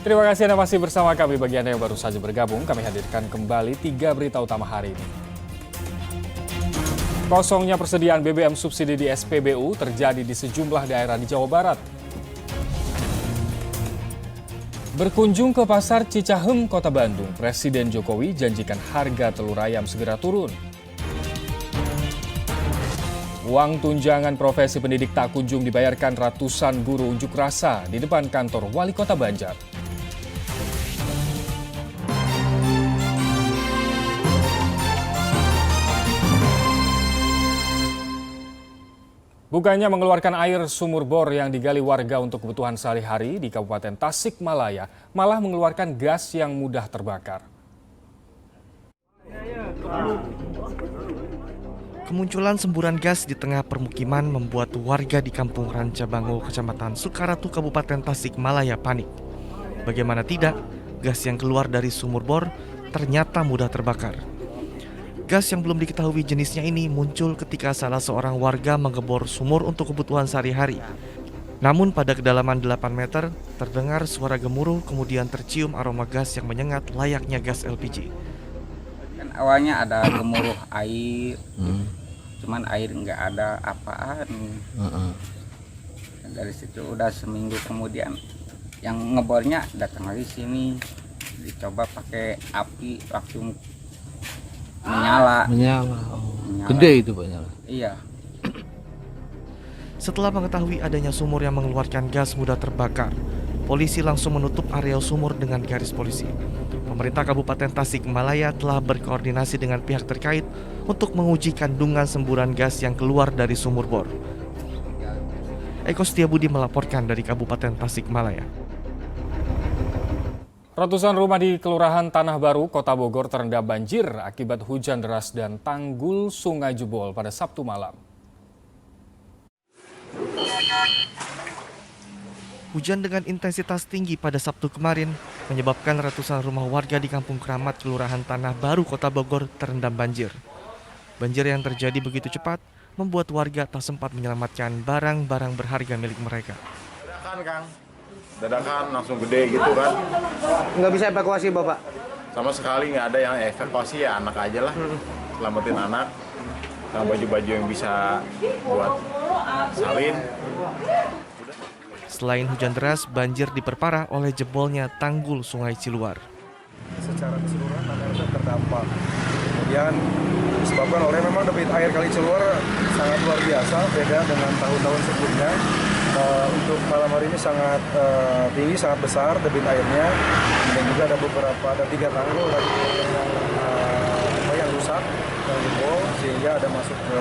Terima kasih Anda masih bersama kami. Bagi Anda yang baru saja bergabung, kami hadirkan kembali 3 berita utama hari ini. Kosongnya persediaan BBM subsidi di SPBU terjadi di sejumlah daerah di Jawa Barat. Berkunjung ke Pasar Cicahem, Kota Bandung, Presiden Jokowi janjikan harga telur ayam segera turun. Uang tunjangan profesi pendidik tak kunjung dibayarkan, ratusan guru unjuk rasa di depan kantor Wali Kota Banjar. Bukannya mengeluarkan air sumur bor yang digali warga untuk kebutuhan sehari-hari di Kabupaten Tasikmalaya, malah mengeluarkan gas yang mudah terbakar. Kemunculan semburan gas di tengah permukiman membuat warga di Kampung Rancabango, Kecamatan Sukaratu, Kabupaten Tasikmalaya panik. Bagaimana tidak, gas yang keluar dari sumur bor ternyata mudah terbakar. Gas yang belum diketahui jenisnya ini muncul ketika salah seorang warga menggebor sumur untuk kebutuhan sehari-hari. Namun pada kedalaman 8 meter, terdengar suara gemuruh, kemudian tercium aroma gas yang menyengat layaknya gas LPG. Kan awalnya ada gemuruh air, cuman air nggak ada apaan. Dan dari situ udah seminggu kemudian yang ngebornya datang lagi sini, dicoba pakai api langsung menyala. Gede itu Pak nyala. Iya. Setelah mengetahui adanya sumur yang mengeluarkan gas mudah terbakar, polisi langsung menutup area sumur dengan garis polisi. Pemerintah Kabupaten Tasikmalaya telah berkoordinasi dengan pihak terkait untuk menguji kandungan semburan gas yang keluar dari sumur bor. Eko Setiabudi melaporkan dari Kabupaten Tasikmalaya. Ratusan rumah di Kelurahan Tanah Baru, Kota Bogor terendam banjir akibat hujan deras dan tanggul sungai jebol pada Sabtu malam. Hujan dengan intensitas tinggi pada Sabtu kemarin menyebabkan ratusan rumah warga di Kampung Keramat, Kelurahan Tanah Baru, Kota Bogor terendam banjir. Banjir yang terjadi begitu cepat membuat warga tak sempat menyelamatkan barang-barang berharga milik mereka. Dadakan langsung gede gitu kan. Nggak bisa evakuasi Bapak? Sama sekali nggak ada yang evakuasi, ya anak aja lah. Selamatin anak. Sama baju-baju yang bisa buat salin. Selain hujan deras, banjir diperparah oleh jebolnya tanggul Sungai Ciluar. Secara keseluruhan masyarakat terdampak. Kemudian disebabkan oleh memang debit air Kali Ciluar sangat luar biasa, beda dengan tahun-tahun sebelumnya. Untuk malam hari ini sangat tinggi, sangat besar debit airnya. Dan juga ada 3 tanggul yang rusak, yang jebol, sehingga ada masuk ke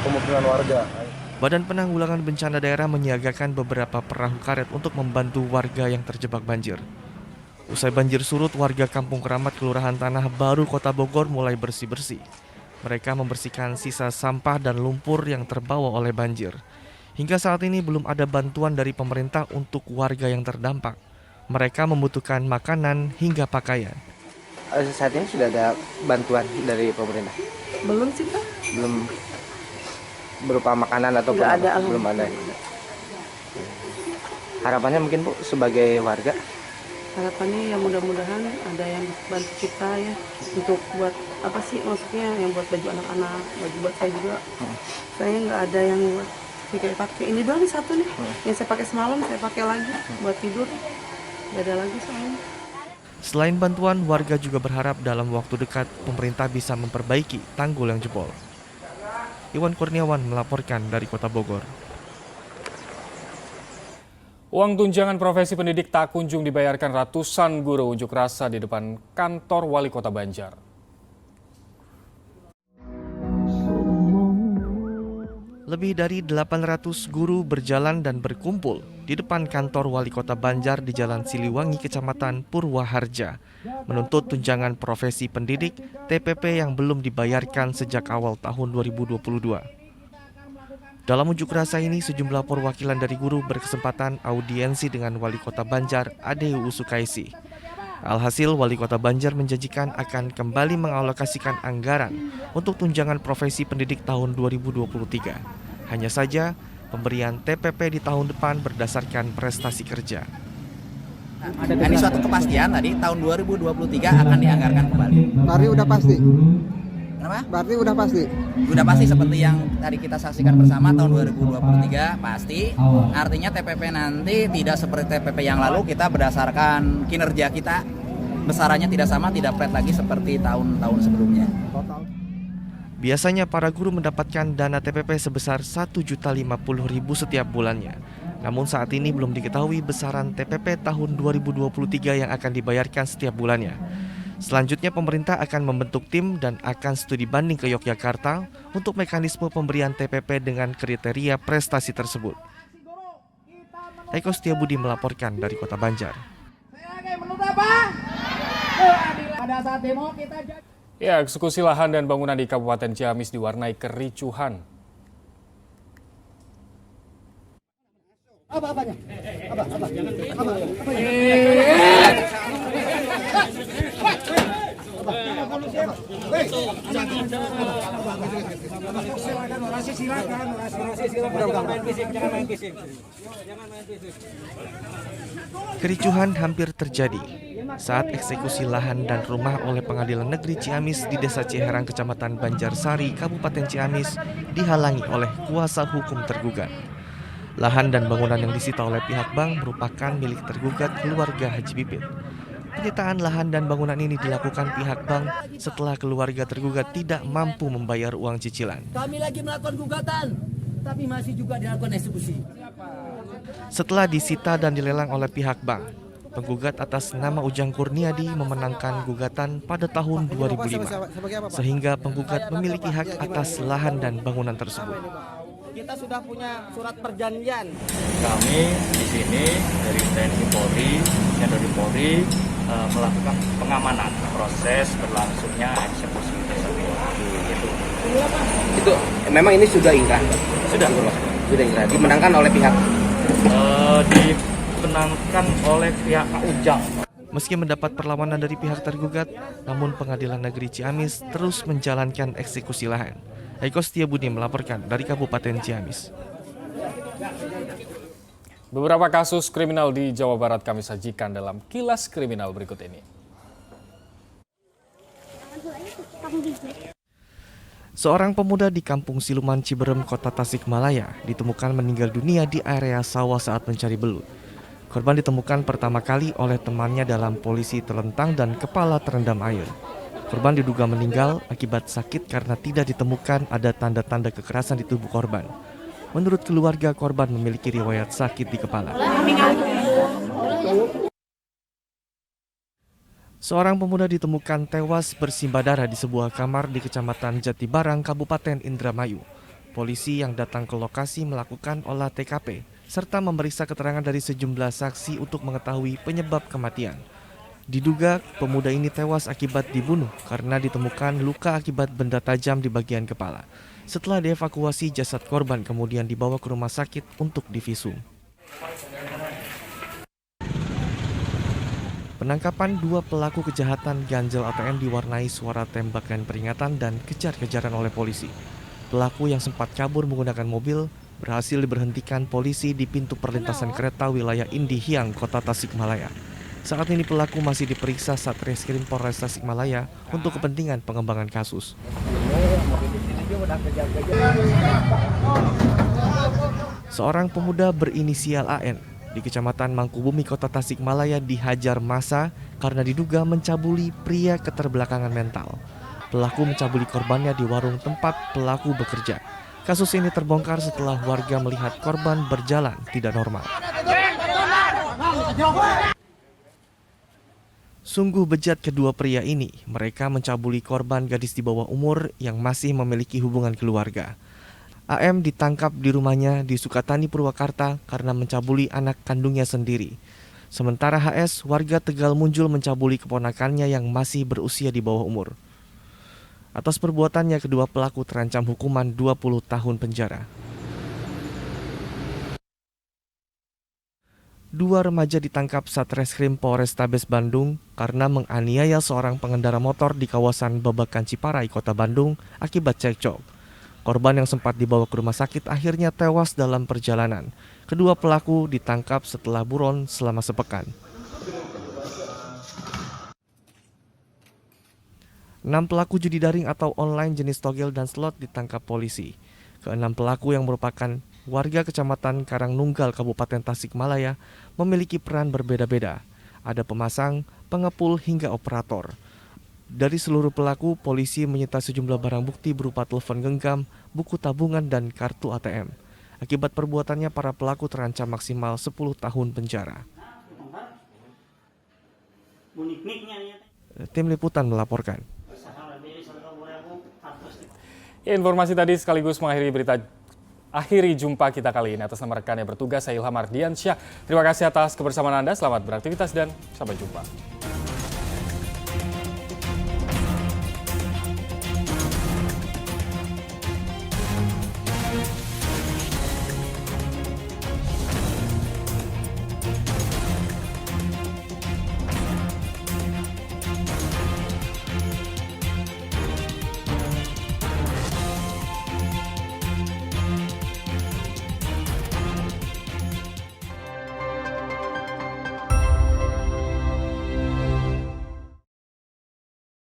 pemukiman warga. Badan Penanggulangan Bencana Daerah menyiagakan beberapa perahu karet untuk membantu warga yang terjebak banjir. Usai banjir surut, warga Kampung Keramat, Kelurahan Tanah Baru, Kota Bogor mulai bersih-bersih. Mereka membersihkan sisa sampah dan lumpur yang terbawa oleh banjir. Hingga saat ini belum ada bantuan dari pemerintah untuk warga yang terdampak. Mereka membutuhkan makanan hingga pakaian. Saat ini sudah ada bantuan dari pemerintah? Belum sih Pak. Belum berupa makanan atau belum ada. Harapannya mungkin Bu sebagai warga? Harapannya ya mudah-mudahan ada yang bantu kita ya untuk buat apa sih maksudnya yang buat baju anak-anak, baju buat saya juga. Saya nggak ada yang buat pakai ini doang satu nih. Yang saya pakai semalam saya pakai lagi buat tidur. Nggak ada lagi soalnya. Selain bantuan, warga juga berharap dalam waktu dekat pemerintah bisa memperbaiki tanggul yang jebol. Iwan Kurniawan melaporkan dari Kota Bogor. Uang tunjangan profesi pendidik tak kunjung dibayarkan, ratusan guru unjuk rasa di depan kantor Wali Kota Banjar. Lebih dari 800 guru berjalan dan berkumpul di depan kantor Wali Kota Banjar di Jalan Siliwangi, Kecamatan Purwaharja, menuntut tunjangan profesi pendidik TPP yang belum dibayarkan sejak awal tahun 2022. Dalam unjuk rasa ini, sejumlah perwakilan dari guru berkesempatan audiensi dengan Wali Kota Banjar, Ade Usukaisi. Alhasil, Wali Kota Banjar menjanjikan akan kembali mengalokasikan anggaran untuk tunjangan profesi pendidik tahun 2023. Hanya saja, pemberian TPP di tahun depan berdasarkan prestasi kerja. Nah, ini suatu kepastian tadi tahun 2023 akan dianggarkan kembali. Berarti udah pasti? Kenapa? Berarti udah pasti? Udah pasti seperti yang tadi kita saksikan bersama tahun 2023 pasti. Artinya TPP nanti tidak seperti TPP yang lalu, kita berdasarkan kinerja kita, besarannya tidak sama, tidak flat lagi seperti tahun-tahun sebelumnya. Biasanya para guru mendapatkan dana TPP sebesar Rp1.050.000 setiap bulannya. Namun saat ini belum diketahui besaran TPP tahun 2023 yang akan dibayarkan setiap bulannya. Selanjutnya pemerintah akan membentuk tim dan akan studi banding ke Yogyakarta untuk mekanisme pemberian TPP dengan kriteria prestasi tersebut. Eko Setiabudi melaporkan dari Kota Banjar. Ya, eksekusi lahan dan bangunan di Kabupaten Ciamis diwarnai kericuhan. Kericuhan hampir terjadi saat eksekusi lahan dan rumah oleh Pengadilan Negeri Ciamis di Desa Ciherang, Kecamatan Banjarsari, Kabupaten Ciamis dihalangi oleh kuasa hukum tergugat. Lahan dan bangunan yang disita oleh pihak bank merupakan milik tergugat keluarga Haji Pipit. Penyitaan lahan dan bangunan ini dilakukan pihak bank setelah keluarga tergugat tidak mampu membayar uang cicilan. Kami lagi melakukan gugatan, tapi masih juga dilakukan eksekusi. Setelah disita dan dilelang oleh pihak bank, penggugat atas nama Ujang Kurniadi memenangkan gugatan pada tahun 2005, sehingga penggugat memiliki hak atas lahan dan bangunan tersebut. Kita sudah punya surat perjanjian. Kami di sini dari TNI Polri, Tni Polri melakukan pengamanan proses berlangsungnya eksekusi desa Itu memang ini sudah inkrah? Sudah inkrah. Dimenangkan oleh pihak? Dimenangkan oleh pihak Pak Ujang. Meski mendapat perlawanan dari pihak tergugat, namun Pengadilan Negeri Ciamis terus menjalankan eksekusi lahan. Eko Setiabudi melaporkan dari Kabupaten Ciamis. Beberapa kasus kriminal di Jawa Barat kami sajikan dalam Kilas Kriminal berikut ini. Seorang pemuda di Kampung Siluman Ciberem, Kota Tasikmalaya, ditemukan meninggal dunia di area sawah saat mencari belut. Korban ditemukan pertama kali oleh temannya dalam posisi terlentang dan kepala terendam air. Korban diduga meninggal akibat sakit karena tidak ditemukan ada tanda-tanda kekerasan di tubuh korban. Menurut keluarga, korban memiliki riwayat sakit di kepala. Seorang pemuda ditemukan tewas bersimbah darah di sebuah kamar di Kecamatan Jatibarang, Kabupaten Indramayu. Polisi yang datang ke lokasi melakukan olah TKP serta memeriksa keterangan dari sejumlah saksi untuk mengetahui penyebab kematian. Diduga pemuda ini tewas akibat dibunuh karena ditemukan luka akibat benda tajam di bagian kepala. Setelah dievakuasi, jasad korban kemudian dibawa ke rumah sakit untuk divisum. Penangkapan dua pelaku kejahatan ganjal ATM diwarnai suara tembak dan peringatan dan kejar-kejaran oleh polisi. Pelaku yang sempat kabur menggunakan mobil berhasil diberhentikan polisi di pintu perlintasan kereta wilayah Indihiyang, Kota Tasikmalaya. Saat ini pelaku masih diperiksa Satreskrim Polres Tasikmalaya untuk kepentingan pengembangan kasus. Seorang pemuda berinisial AN di Kecamatan Mangkubumi, Kota Tasikmalaya dihajar massa karena diduga mencabuli pria keterbelakangan mental. Pelaku mencabuli korbannya di warung tempat pelaku bekerja. Kasus ini terbongkar setelah warga melihat korban berjalan tidak normal. Sungguh bejat kedua pria ini, mereka mencabuli korban gadis di bawah umur yang masih memiliki hubungan keluarga. AM ditangkap di rumahnya di Sukatani, Purwakarta karena mencabuli anak kandungnya sendiri. Sementara HS, warga Tegal Munjul mencabuli keponakannya yang masih berusia di bawah umur. Atas perbuatannya, kedua pelaku terancam hukuman 20 tahun penjara. Dua remaja ditangkap Satreskrim Polrestabes Bandung karena menganiaya seorang pengendara motor di kawasan Babakan Ciparai, Kota Bandung akibat cekcok. Korban yang sempat dibawa ke rumah sakit akhirnya tewas dalam perjalanan. Kedua pelaku ditangkap setelah buron selama sepekan. 6 pelaku judi daring atau online jenis togel dan slot ditangkap polisi. Keenam pelaku yang merupakan warga Kecamatan Karangnunggal, Kabupaten Tasikmalaya memiliki peran berbeda-beda. Ada pemasang, pengepul, hingga operator. Dari seluruh pelaku, polisi menyita sejumlah barang bukti berupa telepon genggam, buku tabungan, dan kartu ATM. Akibat perbuatannya, para pelaku terancam maksimal 10 tahun penjara. Tim Liputan melaporkan. Ya, informasi tadi sekaligus akhiri jumpa kita kali ini. Atas nama rekan yang bertugas, saya Ilham Ardiansyah. Terima kasih atas kebersamaan Anda, selamat beraktivitas dan sampai jumpa.